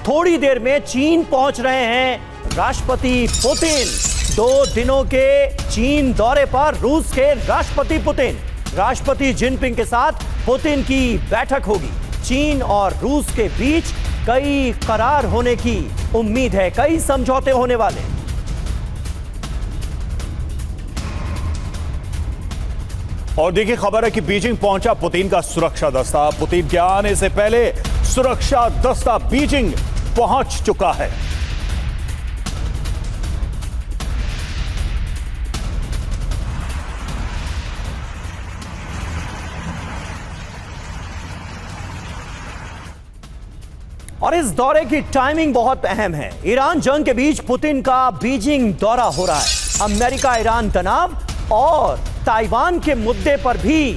थोड़ी देर में चीन पहुंच रहे हैं राष्ट्रपति पुतिन। 2 दिनों के चीन दौरे पर रूस के राष्ट्रपति पुतिन। राष्ट्रपति जिनपिंग के साथ पुतिन की बैठक होगी। चीन और रूस के बीच कई करार होने की उम्मीद है, कई समझौते होने वाले। और देखिए, खबर है कि बीजिंग पहुंचा पुतिन का सुरक्षा दस्ता। पुतिन के आने से पहले सुरक्षा दस्ता बीजिंग पहुंच चुका है। और इस दौरे की टाइमिंग बहुत अहम है। ईरान जंग के बीच पुतिन का बीजिंग दौरा हो रहा है। अमेरिका ईरान तनाव और ताइवान के मुद्दे पर भी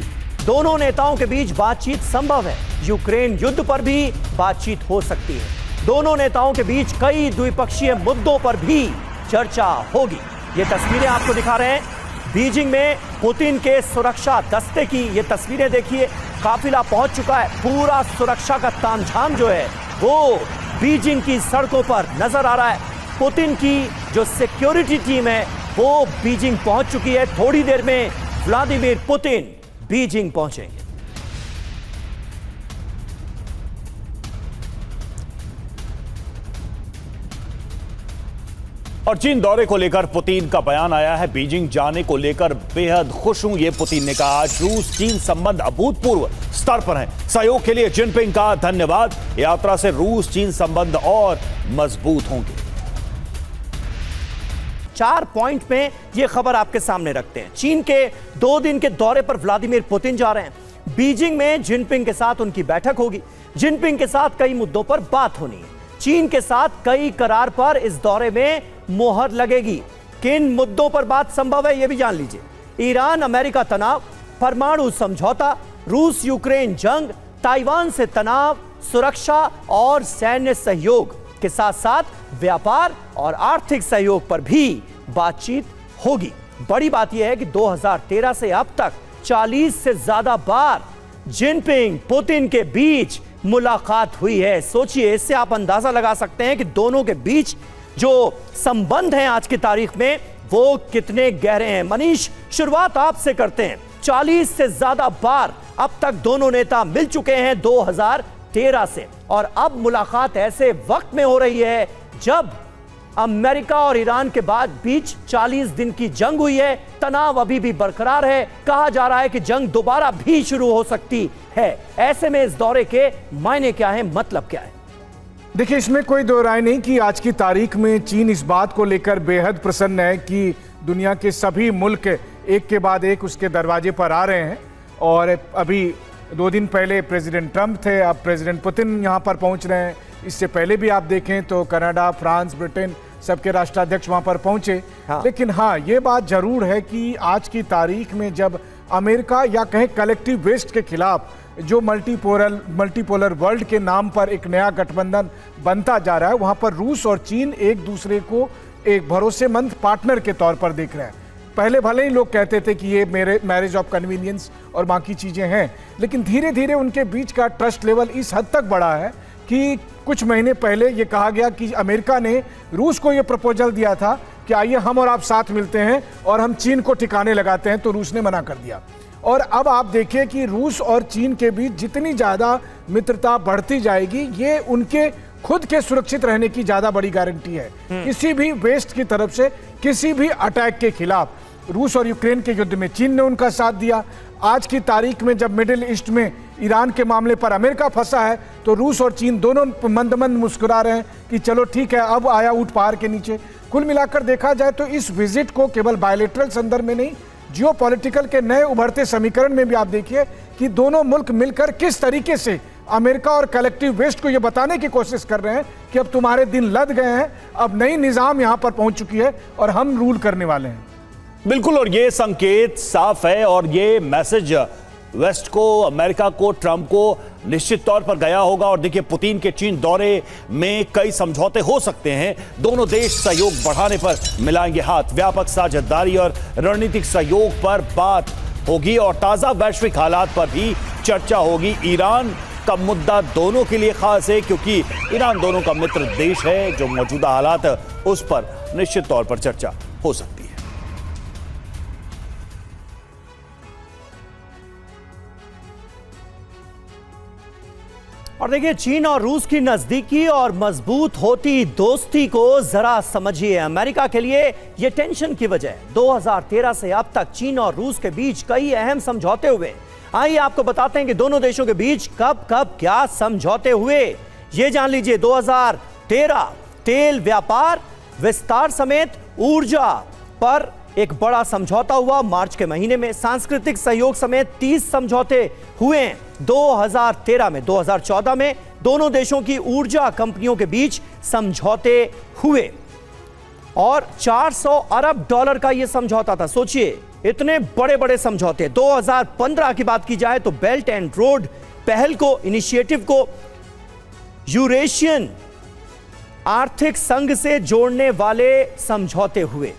दोनों नेताओं के बीच बातचीत संभव है। यूक्रेन युद्ध पर भी बातचीत हो सकती है। दोनों नेताओं के बीच कई द्विपक्षीय मुद्दों पर भी चर्चा होगी। ये तस्वीरें आपको दिखा रहे हैं बीजिंग में पुतिन के सुरक्षा दस्ते की। ये तस्वीरें देखिए, काफिला पहुंच चुका है। पूरा सुरक्षा का तामझाम जो है वो बीजिंग की सड़कों पर नजर आ रहा है। पुतिन की जो सिक्योरिटी टीम है वो बीजिंग पहुंच चुकी है। थोड़ी देर में व्लादिमीर पुतिन बीजिंग पहुंचेंगे। और चीन दौरे को लेकर पुतिन का बयान आया है। बीजिंग जाने को लेकर बेहद खुश हूं, ये पुतिन ने कहा। आज रूस चीन संबंध अभूतपूर्व स्तर पर हैं। सहयोग के लिए जिनपिंग का धन्यवाद। यात्रा से रूस चीन संबंध और मजबूत होंगे। 4 पॉइंट में यह खबर आपके सामने रखते हैं। चीन के 2 दिन के दौरे पर व्लादिमीर पुतिन जा रहे हैं। बीजिंग में जिनपिंग के साथ उनकी बैठक होगी। जिनपिंग के साथ कई मुद्दों पर बात होनी है। चीन के साथ कई करार पर इस दौरे में मोहर लगेगी। किन मुद्दों पर बात संभव है यह भी जान लीजिए। ईरान अमेरिका तनाव, परमाणु समझौता, रूस यूक्रेन जंग, ताइवान से तनाव, सुरक्षा और सैन्य सहयोग के साथ साथ व्यापार और आर्थिक सहयोग पर भी बातचीत होगी। बड़ी बात यह है कि 2013 से अब तक 40 से ज्यादा बार जिनपिंग पुतिन के बीच मुलाकात हुई है। सोचिए, इससे आप अंदाजा लगा सकते हैं कि दोनों के बीच जो संबंध हैं आज की तारीख में वो कितने गहरे हैं। मनीष, शुरुआत आपसे करते हैं। 40 से ज्यादा बार अब तक दोनों नेता मिल चुके हैं 2013 से, और अब मुलाकात ऐसे वक्त में हो रही है जब अमेरिका और ईरान के बाद बीच 40 दिन की जंग हुई है। तनाव अभी भी बरकरार है। कहा जा रहा है कि जंग दोबारा भी शुरू हो सकती है। ऐसे में इस दौरे के मायने क्या है, मतलब क्या है? देखिए, इसमें कोई दो राय नहीं कि आज की तारीख में चीन इस बात को लेकर बेहद प्रसन्न है कि दुनिया के सभी मुल्क एक के बाद एक उसके दरवाजे पर आ रहे हैं। और अभी 2 दिन पहले प्रेसिडेंट ट्रंप थे, अब प्रेसिडेंट पुतिन यहाँ पर पहुँच रहे हैं। इससे पहले भी आप देखें तो कनाडा, फ्रांस, ब्रिटेन सबके राष्ट्राध्यक्ष वहाँ पर पहुँचे। लेकिन हाँ, ये बात जरूर है कि आज की तारीख में जब अमेरिका या कहें कलेक्टिव वेस्ट के खिलाफ जो मल्टीपोलर वर्ल्ड के नाम पर एक नया गठबंधन बनता जा रहा है, वहाँ पर रूस और चीन एक दूसरे को एक भरोसेमंद पार्टनर के तौर पर देख रहे हैं। पहले भले ही लोग कहते थे कि ये मेरे मैरिज ऑफ कन्वीनियंस और बाकी चीज़ें हैं, लेकिन धीरे धीरे उनके बीच का ट्रस्ट लेवल इस हद तक बढ़ा है कि कुछ महीने पहले ये कहा गया कि अमेरिका ने रूस को ये प्रपोजल दिया था कि आइए हम और आप साथ मिलते हैं और हम चीन को ठिकाने लगाते हैं, तो रूस ने मना कर दिया। और अब आप देखिए कि रूस और चीन के बीच जितनी ज़्यादा मित्रता बढ़ती जाएगी, ये उनके खुद के सुरक्षित रहने की ज़्यादा बड़ी गारंटी है। किसी भी वेस्ट की तरफ से किसी भी अटैक के खिलाफ रूस और यूक्रेन के युद्ध में चीन ने उनका साथ दिया। आज की तारीख में जब मिडिल ईस्ट में ईरान के मामले पर अमेरिका फंसा है, तो रूस और चीन दोनों मंद मंद मुस्कुरा रहे हैं कि चलो ठीक है, अब आया ऊंट पहाड़ के नीचे। कुल मिलाकर देखा जाए तो इस विजिट को केवल बायलैटरल संदर्भ में नहीं, जियोपॉलिटिकल के नए उभरते समीकरण में भी आप देखिए कि दोनों मुल्क मिलकर किस तरीके से अमेरिका और कलेक्टिव वेस्ट को यह बताने की कोशिश कर रहे हैं कि अब तुम्हारे दिन लद गए हैं, अब नई निजाम यहां पर पहुंच चुकी है और हम रूल करने वाले हैं। बिल्कुल, और ये संकेत साफ है और ये मैसेज वेस्ट को, अमेरिका को, ट्रंप को निश्चित तौर पर गया होगा। और देखिए, पुतिन के चीन दौरे में कई समझौते हो सकते हैं। दोनों देश सहयोग बढ़ाने पर मिलाएंगे हाथ। व्यापक साझेदारी और रणनीतिक सहयोग पर बात होगी और ताजा वैश्विक हालात पर भी चर्चा होगी। ईरान का मुद्दा दोनों के लिए खास है, क्योंकि ईरान दोनों का मित्र देश है। जो मौजूदा हालात है उस पर निश्चित तौर पर चर्चा हो सकती है। और देखिए, चीन और रूस की नजदीकी और मजबूत होती दोस्ती को जरा समझिए। अमेरिका के लिए यह टेंशन की वजह 2013 से अब तक चीन और रूस के बीच कई अहम समझौते हुए। आइए आपको बताते हैं कि दोनों देशों के बीच कब कब क्या समझौते हुए। ये जान लीजिए, 2013 तेल व्यापार विस्तार समेत ऊर्जा पर एक बड़ा समझौता हुआ। मार्च के महीने में सांस्कृतिक सहयोग समेत 30 समझौते हुए। 2013 में 2014 में दोनों देशों की ऊर्जा कंपनियों के बीच समझौते हुए और $400 अरब का यह समझौता था। सोचिए, इतने बड़े बड़े समझौते। 2015 की बात की जाए तो बेल्ट एंड रोड पहल को, इनिशिएटिव को यूरेशियन आर्थिक संघ से जोड़ने वाले समझौते हुए।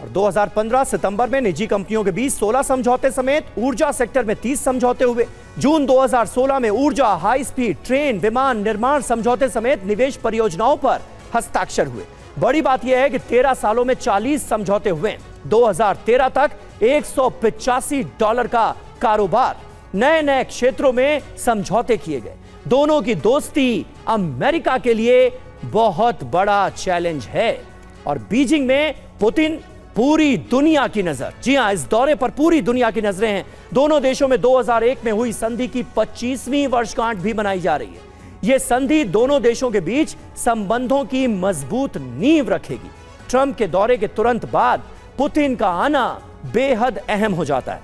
और 2015 सितंबर में निजी कंपनियों के बीच 16 समझौते समेत ऊर्जा सेक्टर में 30 समझौते हुए। जून 2016 में ऊर्जा, हाई स्पीड ट्रेन, विमान निर्माण समझौते समेत निवेश परियोजनाओं पर हस्ताक्षर हुए। बड़ी बात यह है कि 13 सालों में 40 समझौते हुए। 2013 तक $185 का कारोबार, नए नए क्षेत्रों में समझौते किए गए। दोनों की दोस्ती अमेरिका के लिए बहुत बड़ा चैलेंज है। और बीजिंग में पुतिन, पूरी दुनिया की नजर, जी हां, इस दौरे पर पूरी दुनिया की नजरें हैं। दोनों देशों में 2001 में हुई संधि की 25वीं वर्षगांठ भी मनाई जा रही है। यह संधि दोनों देशों के बीच संबंधों की मजबूत नींव रखेगी। ट्रंप के दौरे के तुरंत बाद पुतिन का आना बेहद अहम हो जाता है।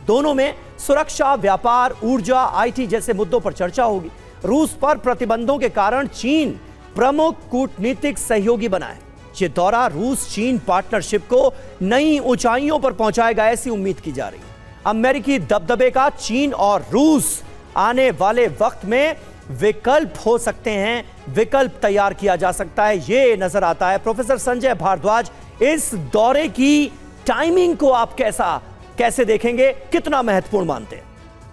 दोनों में सुरक्षा, व्यापार, ऊर्जा, आईटी जैसे मुद्दों पर चर्चा होगी। रूस पर प्रतिबंधों के कारण चीन प्रमुख कूटनीतिक सहयोगी बना है। ये दौरा रूस चीन पार्टनरशिप को नई ऊंचाइयों पर पहुंचाएगा, ऐसी उम्मीद की जा रही है। अमेरिकी दबदबे का चीन और रूस आने वाले वक्त में विकल्प हो सकते हैं, विकल्प तैयार किया जा सकता है, ये नजर आता है। प्रोफेसर संजय भारद्वाज, इस दौरे की टाइमिंग को आप कैसे देखेंगे, कितना महत्वपूर्ण मानते हैं?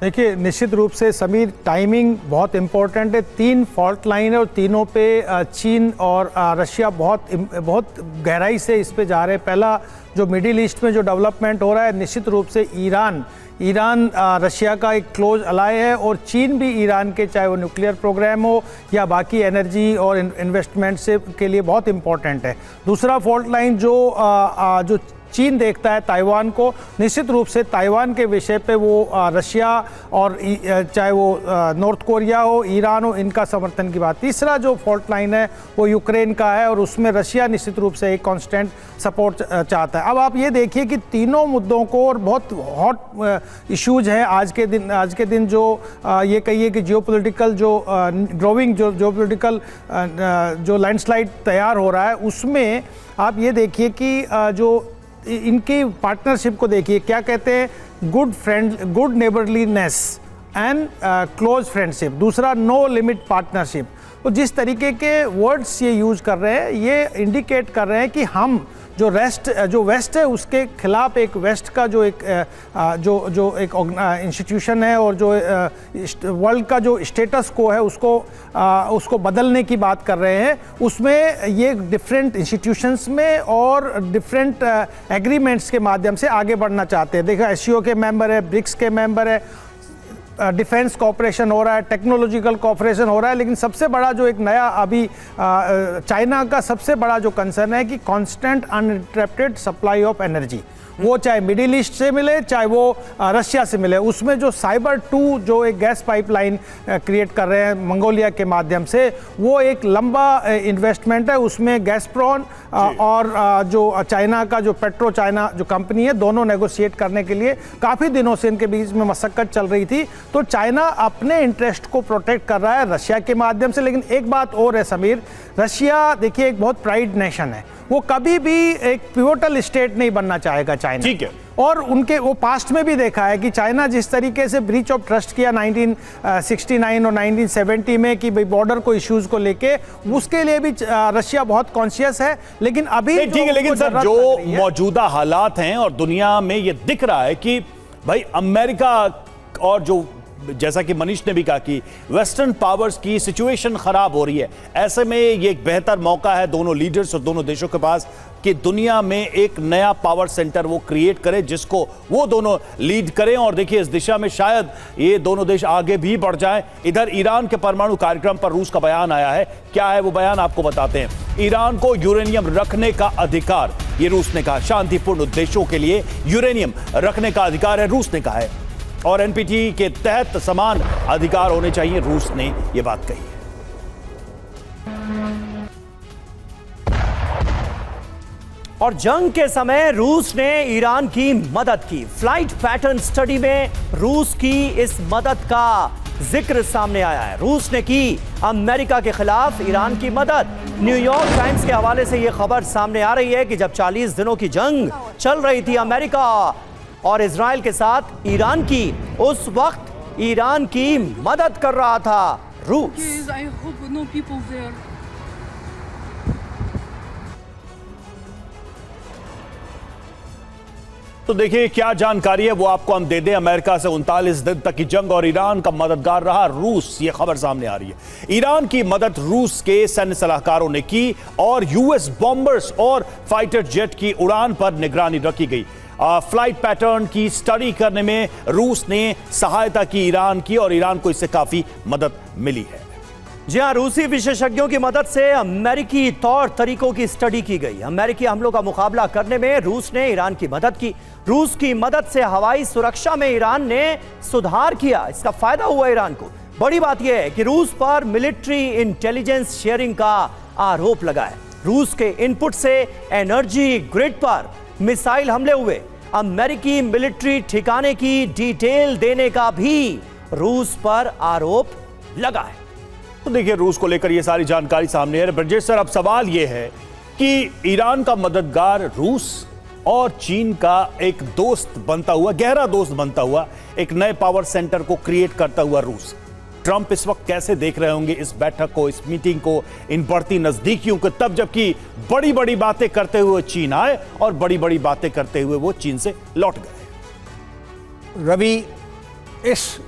देखिए, निश्चित रूप से समीर, टाइमिंग बहुत इंपॉर्टेंट है। 3 फॉल्ट लाइन है और तीनों पे चीन और रशिया बहुत गहराई से इस पे जा रहे हैं। पहला, जो मिडिल ईस्ट में जो डेवलपमेंट हो रहा है, निश्चित रूप से ईरान रशिया का एक क्लोज अलाय है और चीन भी ईरान के, चाहे वो न्यूक्लियर प्रोग्राम हो या बाकी एनर्जी और इन्वेस्टमेंट से के लिए बहुत इंपॉर्टेंट है। दूसरा फॉल्ट लाइन जो चीन देखता है ताइवान को, निश्चित रूप से ताइवान के विषय पे वो रशिया और चाहे वो नॉर्थ कोरिया हो, ईरान हो, इनका समर्थन की बात। तीसरा जो फॉल्ट लाइन है वो यूक्रेन का है और उसमें रशिया निश्चित रूप से एक कांस्टेंट सपोर्ट चाहता है। अब आप ये देखिए कि तीनों मुद्दों को, और बहुत हॉट इश्यूज हैं आज के दिन जो ये कहिए कि जियोपॉलिटिकल जो ग्रोइंग जियोपॉलिटिकल जो लैंडस्लाइड तैयार हो रहा है, उसमें आप ये देखिए कि जो इनकी पार्टनरशिप को देखिए, क्या कहते हैं, good neighbourliness and close friendship. दूसरा, नो लिमिट पार्टनरशिप। तो जिस तरीके के वर्ड्स ये यूज कर रहे हैं, ये इंडिकेट कर रहे हैं कि हम जो वेस्ट है उसके खिलाफ एक वेस्ट का जो एक इंस्टीट्यूशन है और जो वर्ल्ड का जो स्टेटस को है उसको बदलने की बात कर रहे हैं। उसमें ये डिफरेंट इंस्टीट्यूशंस में और डिफरेंट एग्रीमेंट्स के माध्यम से आगे बढ़ना चाहते हैं। देखो, एससीओ के मेंबर है, ब्रिक्स के मेंबर है, डिफेंस कॉपरेशन हो रहा है, टेक्नोलॉजिकल कॉपरेशन हो रहा है। लेकिन सबसे बड़ा जो एक नया अभी चाइना का सबसे बड़ा जो कंसर्न है कि constant uninterrupted supply of energy, वो चाहे मिडिल ईस्ट से मिले चाहे वो रशिया से मिले। उसमें जो साइबर 2 जो एक गैस पाइपलाइन क्रिएट कर रहे हैं मंगोलिया के माध्यम से, वो एक लंबा इन्वेस्टमेंट है। उसमें गैसप्रोन और जो चाइना का जो पेट्रो चाइना जो कंपनी है, दोनों नेगोशिएट करने के लिए काफ़ी दिनों से इनके बीच में मशक्कत चल रही थी। तो चाइना अपने इंटरेस्ट को प्रोटेक्ट कर रहा है रशिया के माध्यम से। लेकिन एक बात और है समीर, रशिया देखिए एक बहुत प्राइड नेशन है, वो कभी भी एक पिवोटल स्टेट नहीं बनना चाहेगा चाइना। ठीक है। और वो पास्ट में भी देखा है कि चाइना जिस तरीके से ब्रीच ऑफ ट्रस्ट किया 1969 और 1970 में कि भाई बॉर्डर को इश्यूज को लेके, उसके लिए भी रशिया बहुत कॉन्शियस है। लेकिन अभी ठीक है, लेकिन सर जो मौजूदा हालात हैं और दुनिया में ये दिख रहा है कि भाई अमेरिका और जो जैसा कि मनीष ने भी कहा कि वेस्टर्न पावर्स की सिचुएशन खराब हो रही है, ऐसे में ये एक बेहतर मौका है दोनों लीडर्स और दोनों देशों के पास कि दुनिया में एक नया पावर सेंटर वो क्रिएट करें जिसको वो दोनों लीड करें। और देखिए इस दिशा में शायद ये दोनों देश आगे भी बढ़ जाएं। इधर ईरान के परमाणु कार्यक्रम पर रूस का बयान आया है। क्या है वो बयान, आपको बताते हैं। ईरान को यूरेनियम रखने का अधिकार, ये रूस ने कहा, शांतिपूर्ण उद्देश्यों के लिए यूरेनियम रखने का अधिकार है, रूस ने कहा है, और एनपीटी के तहत समान अधिकार होने चाहिए, रूस ने यह बात कही है। और जंग के समय रूस ने ईरान की मदद की। फ्लाइट पैटर्न स्टडी में रूस की इस मदद का जिक्र सामने आया है। रूस ने की अमेरिका के खिलाफ ईरान की मदद। न्यूयॉर्क टाइम्स के हवाले से यह खबर सामने आ रही है कि जब 40 दिनों की जंग चल रही थी अमेरिका और इजराइल के साथ ईरान की, उस वक्त ईरान की मदद कर रहा था रूस। तो देखिए क्या जानकारी है वो आपको हम दे दें। अमेरिका से 39 दिन तक की जंग और ईरान का मददगार रहा रूस, ये खबर सामने आ रही है। ईरान की मदद रूस के सैन्य सलाहकारों ने की और यूएस बॉम्बर्स और फाइटर जेट की उड़ान पर निगरानी रखी गई। फ्लाइट पैटर्न की स्टडी करने में रूस ने सहायता की ईरान की और ईरान को इससे काफी मदद मिली है। जी हां, रूसी विशेषज्ञों की मदद से अमेरिकी तौर तरीकों की स्टडी की गई। अमेरिकी हमलों का मुकाबला करने में रूस ने ईरान की मदद की। रूस की मदद से हवाई सुरक्षा में ईरान ने सुधार किया। इसका फायदा हुआ ईरान को। बड़ी बात यह है कि रूस पर मिलिट्री इंटेलिजेंस शेयरिंग का आरोप लगा है। रूस के इनपुट से एनर्जी ग्रिड पर मिसाइल हमले हुए। अमेरिकी मिलिट्री ठिकाने की डिटेल देने का भी रूस पर आरोप लगा है। तो देखिए रूस को लेकर यह सारी जानकारी सामने है। ब्रजेश सर, अब सवाल यह है कि ईरान का मददगार रूस और चीन का एक दोस्त बनता हुआ, गहरा दोस्त बनता हुआ, एक नए पावर सेंटर को क्रिएट करता हुआ रूस, ट्रंप इस वक्त कैसे देख रहे होंगे इस बैठक को, इस मीटिंग को, इन बढ़ती नजदीकियों को, तब जबकि बड़ी बड़ी बातें करते हुए चीन आए और बड़ी बड़ी बातें करते हुए वो चीन से लौट गए। रवि, इस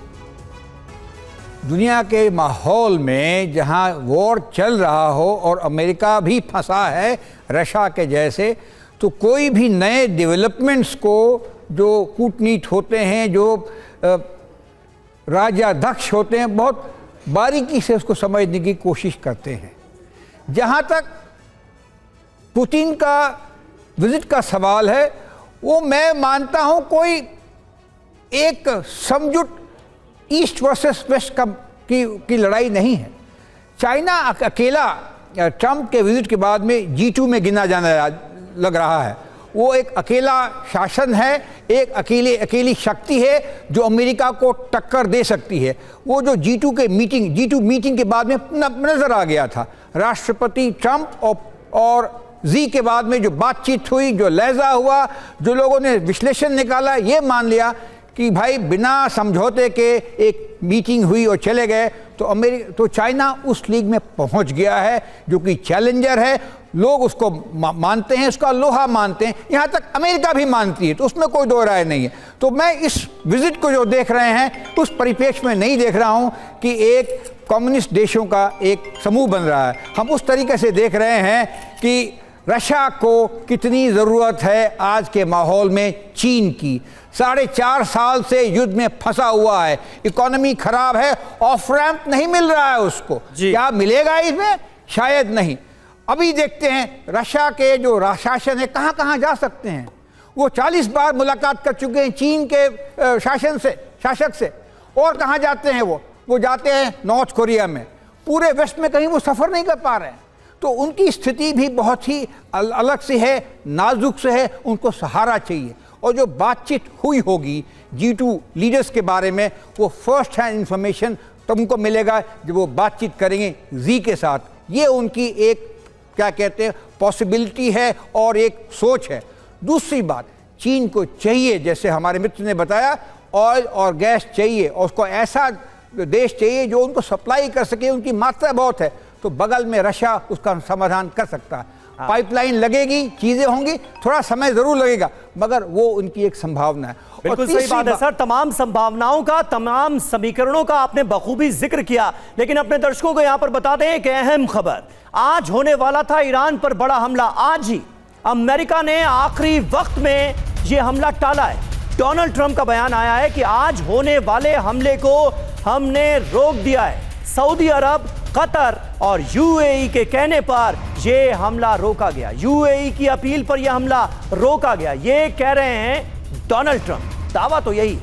दुनिया के माहौल में जहां वॉर चल रहा हो और अमेरिका भी फंसा है रशिया के जैसे, तो कोई भी नए डेवलपमेंट्स को जो कूटनीति होते हैं, जो राज्याध्यक्ष होते हैं, बहुत बारीकी से उसको समझने की कोशिश करते हैं। जहाँ तक पुतिन का विजिट का सवाल है, वो मैं मानता हूँ कोई एक समझौता ईस्ट वर्सेस वेस्ट की लड़ाई नहीं है। चाइना अकेला ट्रंप के विजिट के बाद में G2 में गिना जाने लग रहा है। वो एक अकेला शासन है, एक अकेली शक्ति है जो अमेरिका को टक्कर दे सकती है। वो जो G2 मीटिंग के बाद में नजर आ गया था। राष्ट्रपति ट्रंप और जी के बाद में जो बातचीत हुई, जो लहजा हुआ, जो लोगों ने विश्लेषण निकाला, ये मान लिया कि भाई बिना समझौते के एक मीटिंग हुई और चले गए, तो चाइना उस लीग में पहुंच गया है जो कि चैलेंजर है। लोग उसको मानते हैं, उसका लोहा मानते हैं, यहाँ तक अमेरिका भी मानती है, तो उसमें कोई दो राय नहीं है। तो मैं इस विजिट को जो देख रहे हैं उस परिप्रेक्ष्य में नहीं देख रहा हूँ कि एक कम्युनिस्ट देशों का एक समूह बन रहा है। हम उस तरीके से देख रहे हैं कि रशिया को कितनी ज़रूरत है आज के माहौल में चीन की। 4.5 साल से युद्ध में फंसा हुआ है, इकोनॉमी खराब है, ऑफ रैंप नहीं मिल रहा है उसको। क्या मिलेगा इसमें? शायद नहीं। अभी देखते हैं रशिया के जो शासन है कहाँ कहाँ जा सकते हैं। वो 40 बार मुलाकात कर चुके हैं चीन के शासक से। और कहाँ जाते हैं वो जाते हैं नॉर्थ कोरिया में। पूरे वेस्ट में कहीं वो सफ़र नहीं कर पा रहे हैं। तो उनकी स्थिति भी बहुत ही अलग से है, नाजुक से है, उनको सहारा चाहिए। और जो बातचीत हुई होगी G2 लीडर्स के बारे में, वो फर्स्ट हैंड इंफॉर्मेशन तुमको मिलेगा जब वो बातचीत करेंगे जी के साथ। ये उनकी एक क्या कहते हैं पॉसिबिलिटी है और एक सोच है। दूसरी बात, चीन को चाहिए, जैसे हमारे मित्र ने बताया, ऑयल और गैस चाहिए, और उसको ऐसा देश चाहिए जो उनको सप्लाई कर सके। उनकी मात्रा बहुत है, तो बगल में रशिया उसका समाधान कर सकता है। पाइपलाइन लगेगी, चीजें होंगी, थोड़ा समय जरूर लगेगा, मगर वो उनकी एक संभावना है। बिल्कुल सही बात है सर, तमाम संभावनाओं का, तमाम समीकरणों का आपने बखूबी जिक्र किया। लेकिन अपने दर्शकों को यहां पर बता दें एक अहम खबर, आज होने वाला था ईरान पर बड़ा हमला, आज ही अमेरिका ने आखिरी वक्त में यह हमला टाला है। डोनाल्ड ट्रंप का बयान आया है कि आज होने वाले हमले को हमने रोक दिया है। सऊदी अरब, कतर और यूएई के कहने पर यह हमला रोका गया, यूएई की अपील पर यह हमला रोका गया, ये कह रहे हैं डोनाल्ड ट्रंप। दावा तो यही।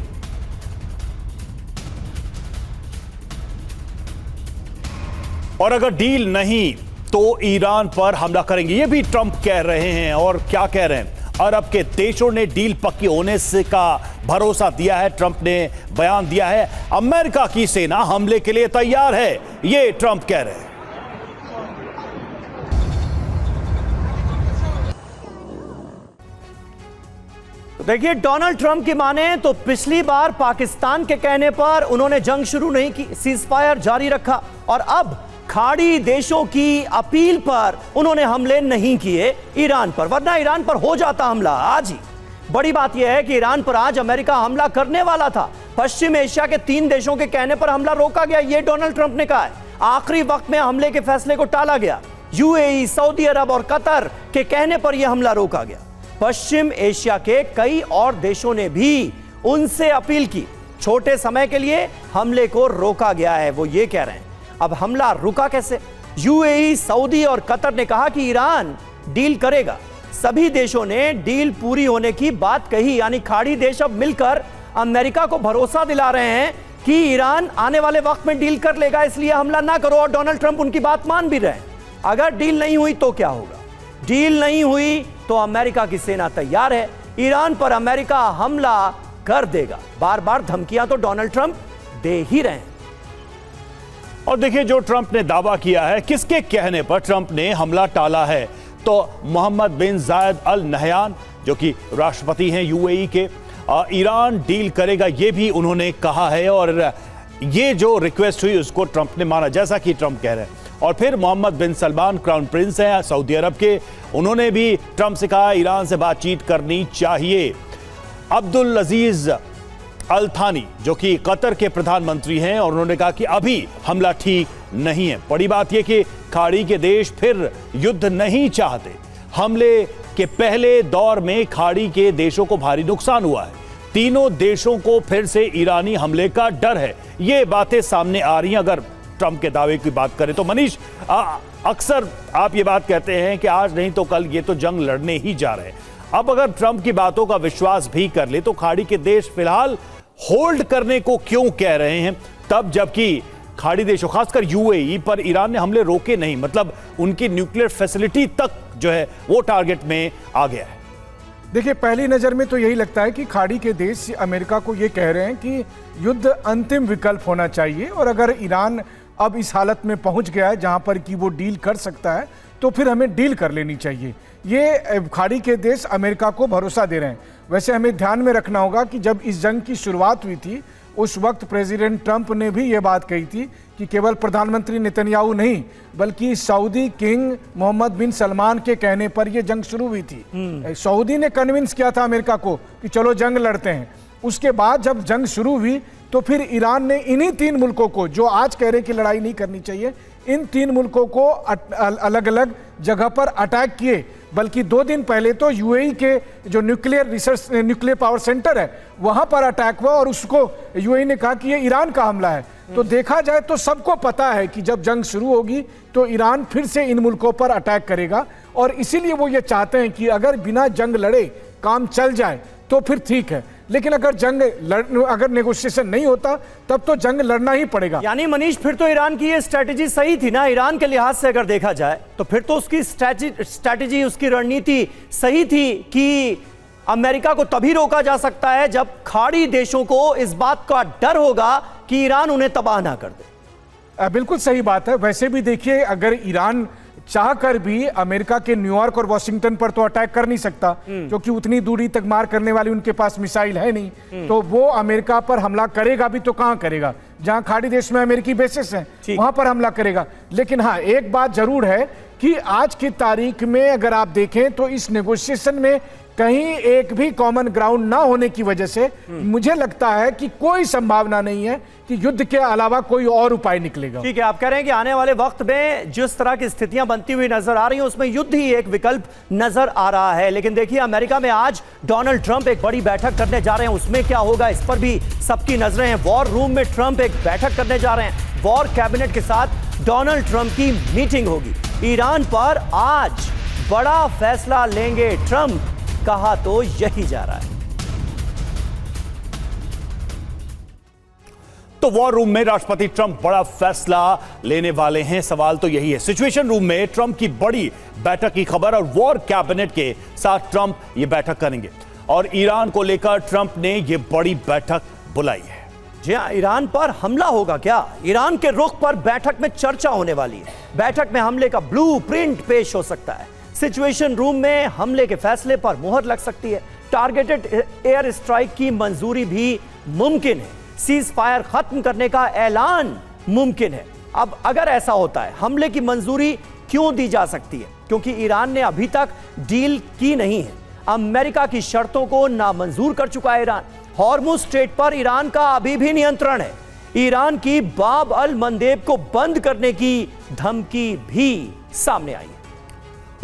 और अगर डील नहीं तो ईरान पर हमला करेंगे, ये भी ट्रंप कह रहे हैं। और क्या कह रहे हैं? अरब के देशों ने डील पक्की होने से का भरोसा दिया है। ट्रंप ने बयान दिया है अमेरिका की सेना हमले के लिए तैयार है, ये ट्रंप कह रहे हैं। देखिए, डोनाल्ड ट्रंप की माने तो पिछली बार पाकिस्तान के कहने पर उन्होंने जंग शुरू नहीं की, सीजफायर जारी रखा, और अब खाड़ी देशों की अपील पर उन्होंने हमले नहीं किए ईरान पर, वरना ईरान पर हो जाता हमला आज ही। बड़ी बात यह है कि ईरान पर आज अमेरिका हमला करने वाला था। पश्चिम एशिया के 3 देशों के कहने पर हमला रोका गया, यह डोनाल्ड ट्रंप ने कहा है। आखिरी वक्त में हमले के फैसले को टाला गया। यूएई, सऊदी अरब और कतर के कहने पर यह हमला रोका गया। पश्चिम एशिया के कई और देशों ने भी उनसे अपील की, छोटे समय के लिए हमले को रोका गया है, वो ये कह रहे हैं। अब हमला रुका कैसे? यूएई, सऊदी और कतर ने कहा कि ईरान डील करेगा। सभी देशों ने डील पूरी होने की बात कही, यानी खाड़ी देश अब मिलकर अमेरिका को भरोसा दिला रहे हैं कि ईरान आने वाले वक्त में डील कर लेगा, इसलिए हमला ना करो। और डोनाल्ड ट्रंप उनकी बात मान भी रहे हैं। अगर डील नहीं हुई तो क्या होगा? डील नहीं हुई तो अमेरिका की सेना तैयार है, ईरान पर अमेरिका हमला कर देगा। बार बार धमकियां तो डोनाल्ड ट्रंप दे ही रहे हैं। और देखिए, जो ट्रंप ने दावा किया है, किसके कहने पर ट्रंप ने हमला टाला है? तो मोहम्मद बिन जायद अल नहयान, जो कि राष्ट्रपति हैं यूएई के, ईरान डील करेगा ये भी उन्होंने कहा है। और ये जो रिक्वेस्ट हुई उसको ट्रंप ने माना, जैसा कि ट्रंप कह रहे हैं। और फिर मोहम्मद बिन सलमान, क्राउन प्रिंस हैं सऊदी अरब के, उन्होंने भी ट्रंप से कहा ईरान से बातचीत करनी चाहिए। अब्दुल अजीज अल थानी, जो कि कतर के प्रधानमंत्री हैं, और उन्होंने कहा कि अभी हमला ठीक नहीं है। बड़ी बात यह कि खाड़ी के देश फिर युद्ध नहीं चाहते। हमले के पहले दौर में खाड़ी के देशों को भारी नुकसान हुआ है। तीनों देशों को फिर से ईरानी हमले का डर है। ये बातें सामने आ रही हैं। अगर ट्रंप के दावे की बात करें तो मनीष, अक्सर आप ये बात कहते हैं कि आज नहीं तो कल ये तो जंग लड़ने ही जा रहे हैं। अब अगर ट्रंप की बातों का विश्वास भी कर ले तो खाड़ी के देश फिलहाल होल्ड करने को क्यों कह रहे हैं, तब जबकि खाड़ी देशों खासकर यूएई पर ईरान ने हमले रोके नहीं, मतलब उनकी न्यूक्लियर फैसिलिटी तक जो है वो टारगेट में आ गया है। देखिए, पहली नज़र में तो यही लगता है कि खाड़ी के देश अमेरिका को ये कह रहे हैं कि युद्ध अंतिम विकल्प होना चाहिए, और अगर ईरान अब इस हालत में पहुंच गया है जहां पर कि वो डील कर सकता है तो फिर हमें डील कर लेनी चाहिए। ये खाड़ी के देश अमेरिका को भरोसा दे रहे हैं। वैसे हमें ध्यान में रखना होगा कि जब इस जंग की शुरुआत हुई थी उस वक्त प्रेसिडेंट ट्रंप ने भी ये बात कही थी कि केवल प्रधानमंत्री नेतन्याहू नहीं बल्कि सऊदी किंग मोहम्मद बिन सलमान के कहने पर यह जंग शुरू हुई थी। सऊदी ने कन्विंस किया था अमेरिका को कि चलो जंग लड़ते हैं। उसके बाद जब जंग शुरू हुई तो फिर ईरान ने इन्हीं 3 मुल्कों को, जो आज कह रहे कि लड़ाई नहीं करनी चाहिए, इन 3 मुल्कों को अलग अलग जगह पर अटैक किए। बल्कि 2 दिन पहले तो यूएई के जो न्यूक्लियर पावर सेंटर है वहां पर अटैक हुआ, और उसको यूएई ने कहा कि ये ईरान का हमला है। तो देखा जाए तो सबको पता है कि जब जंग शुरू होगी तो ईरान फिर से इन मुल्कों पर अटैक करेगा, और इसीलिए वो ये चाहते हैं कि अगर बिना जंग लड़े काम चल जाए तो फिर ठीक है, लेकिन अगर नेगोशिएशन नहीं होता तब तो जंग लड़ना ही पड़ेगा। यानी मनीष, फिर तो ईरान की ये स्ट्रैटेजी सही थी ना? ईरान के लिहाज से अगर देखा जाए तो फिर तो उसकी स्ट्रैटेजी, उसकी रणनीति सही थी कि अमेरिका को तभी रोका जा सकता है जब खाड़ी देशों को इस बात का डर होगा कि ईरान उन्हें तबाह ना कर दे। बिल्कुल सही बात है। वैसे भी देखिए, अगर ईरान चाहकर भी अमेरिका के न्यूयॉर्क और वॉशिंगटन पर तो अटैक कर नहीं सकता, क्योंकि उतनी दूरी तक मार करने वाली उनके पास मिसाइल है नहीं, तो वो अमेरिका पर हमला करेगा भी तो कहां करेगा? जहां खाड़ी देश में अमेरिकी बेसिस हैं, ठीक। वहां पर हमला करेगा। लेकिन हाँ, एक बात जरूर है कि आज की तारीख में अगर आप देखें तो इस नेगोशिएशन में कहीं एक भी कॉमन ग्राउंड ना होने की वजह से मुझे लगता है कि कोई संभावना नहीं है कि युद्ध के अलावा कोई और उपाय निकलेगा। ठीक है, आप कह रहे हैं कि आने वाले वक्त में जिस तरह की स्थितियां बनती हुई नजर आ रही हैं उसमें युद्ध ही एक विकल्प नजर आ रहा है। लेकिन देखिए, अमेरिका में आज डोनाल्ड ट्रंप एक बड़ी बैठक करने जा रहे हैं, उसमें क्या होगा इस पर भी सबकी नजरें हैं। वॉर रूम में ट्रंप एक बैठक करने जा रहे हैं, वॉर कैबिनेट के साथ डोनाल्ड ट्रंप की मीटिंग होगी। ईरान पर आज बड़ा फैसला लेंगे ट्रंप, कहा तो यही जा रहा है। तो वॉर रूम में राष्ट्रपति ट्रंप बड़ा फैसला लेने वाले हैं, सवाल तो यही है। सिचुएशन रूम में ट्रंप की बड़ी बैठक की खबर, और वॉर कैबिनेट के साथ ट्रंप ये बैठक करेंगे और ईरान को लेकर ट्रंप ने ये बड़ी बैठक बुलाई है। जी हाँ, ईरान पर हमला होगा क्या? ईरान के रुख पर बैठक में चर्चा होने वाली है। बैठक में हमले का ब्लूप्रिंट पेश हो सकता है। सिचुएशन रूम में हमले के फैसले पर मुहर लग सकती है। टारगेटेड एयर स्ट्राइक की मंजूरी भी मुमकिन है। सीज फायर खत्म करने का ऐलान मुमकिन है। अब अगर ऐसा होता है, हमले की मंजूरी क्यों दी जा सकती है? क्योंकि ईरान ने अभी तक डील की नहीं है। अमेरिका की शर्तों को नामंजूर कर चुका है ईरान। हॉर्मुज स्ट्रेट पर ईरान का अभी भी नियंत्रण है। ईरान की बाब अल मंदेब को बंद करने की धमकी भी सामने आई है।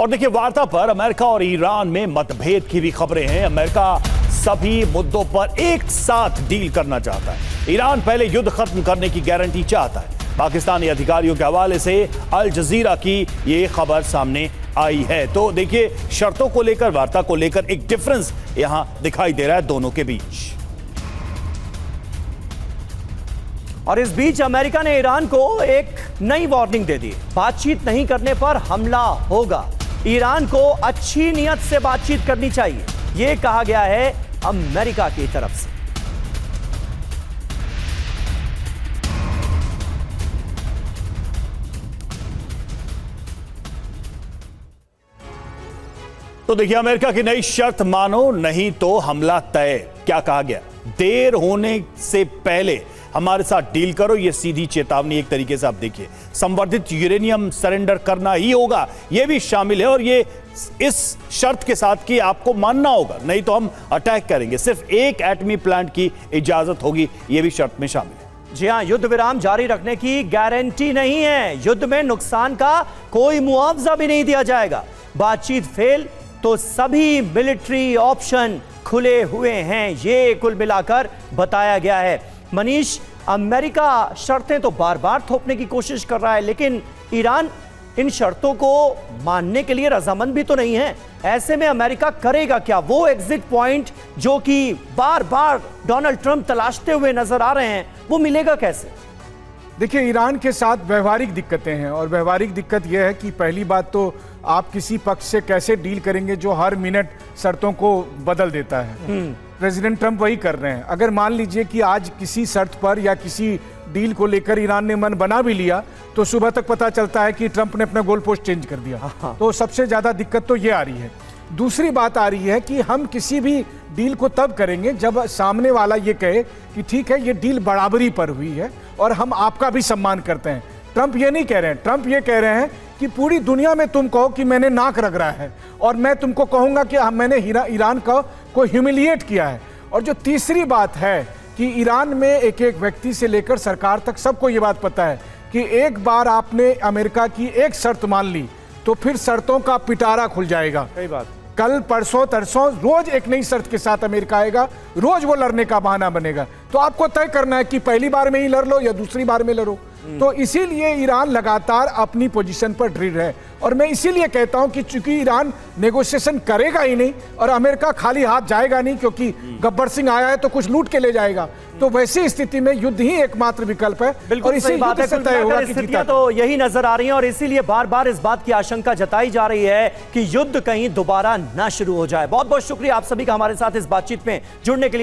और देखिए, वार्ता पर अमेरिका और ईरान में मतभेद की भी खबरें हैं। अमेरिका सभी मुद्दों पर एक साथ डील करना चाहता है। ईरान पहले युद्ध खत्म करने की गारंटी चाहता है। पाकिस्तानी अधिकारियों के हवाले से अल जजीरा की ये खबर सामने आई है। तो देखिए, शर्तों को लेकर, वार्ता को लेकर एक डिफरेंस यहां दिखाई दे रहा है दोनों के बीच। और इस बीच अमेरिका ने ईरान को एक नई वार्निंग दे दी। बातचीत नहीं करने पर हमला होगा। ईरान को अच्छी नियत से बातचीत करनी चाहिए, यह कहा गया है अमेरिका की तरफ से। तो देखिए, अमेरिका की नई शर्त मानो नहीं तो हमला तय। क्या कहा गया? देर होने से पहले हमारे साथ डील करो, यह सीधी चेतावनी एक तरीके से आप देखिए। संवर्धित यूरेनियम सरेंडर करना ही होगा, यह भी शामिल है, और ये इस शर्त के साथ कि आपको मानना होगा, नहीं तो हम अटैक करेंगे। सिर्फ एक एटमी प्लांट की इजाजत होगी, यह भी शर्त में शामिल है। जी हां, युद्ध विराम जारी रखने की गारंटी नहीं है। युद्ध में नुकसान का कोई मुआवजा भी नहीं दिया जाएगा। बातचीत फेल तो सभी मिलिट्री ऑप्शन खुले हुए हैं, ये कुल मिलाकर बताया गया है। मनीष, अमेरिका शर्तें तो बार बार थोपने की कोशिश कर रहा है, लेकिन ईरान इन शर्तों को मानने के लिए रजामंद भी तो नहीं है। ऐसे में अमेरिका करेगा क्या? वो एग्जिट पॉइंट जो कि बार बार डोनाल्ड ट्रंप तलाशते हुए नजर आ रहे हैं, वो मिलेगा कैसे? देखिए, ईरान के साथ व्यवहारिक दिक्कतें हैं, और व्यवहारिक दिक्कत यह है कि पहली बात तो आप किसी पक्ष से कैसे डील करेंगे जो हर मिनट शर्तों को बदल देता है। प्रेसिडेंट ट्रंप वही कर रहे हैं। अगर मान लीजिए कि आज किसी शर्त पर या किसी डील को लेकर ईरान ने मन बना भी लिया, तो सुबह तक पता चलता है कि ट्रंप ने अपना गोल पोस्ट चेंज कर दिया। तो सबसे ज्यादा दिक्कत तो ये आ रही है। दूसरी बात आ रही है कि हम किसी भी डील को तब करेंगे जब सामने वाला ये कहे कि ठीक है, ये डील बराबरी पर हुई है और हम आपका भी सम्मान करते हैं। ट्रंप ये नहीं कह रहे हैं। ट्रंप ये कह रहे हैं कि पूरी दुनिया में तुम कहो कि मैंने नाक रगड़ा है, और मैं तुमको कहूंगा कि मैंने ईरान को ह्यूमिलिएट किया है। और जो तीसरी बात है कि ईरान में एक एक व्यक्ति से लेकर सरकार तक सबको ये बात पता है कि एक बार आपने अमेरिका की एक शर्त मान ली तो फिर शर्तों का पिटारा खुल जाएगा। सही बात। कल परसों तरसों रोज एक नई शर्त के साथ अमेरिका आएगा, रोज वो लड़ने का बहाना बनेगा। तो आपको तय करना है कि पहली बार में ही लड़ लो या दूसरी बार में लड़ो। तो इसीलिए ईरान लगातार अपनी पोजीशन पर दृढ़ है, और मैं इसीलिए कहता हूं कि चूंकि ईरान नेगोशिएशन करेगा ही नहीं और अमेरिका खाली हाथ जाएगा नहीं, क्योंकि गब्बर सिंह आया है तो कुछ लूट के ले जाएगा, तो वैसी स्थिति में युद्ध ही एकमात्र विकल्प है। बिल्कुल सही बात है। स्थितियां तो यही नजर आ रही हैं, और इसीलिए बार बार इस बात की आशंका जताई जा रही है कि युद्ध कहीं दोबारा ना शुरू हो जाए। बहुत बहुत शुक्रिया आप सभी का हमारे साथ इस बातचीत में जुड़ने के लिए।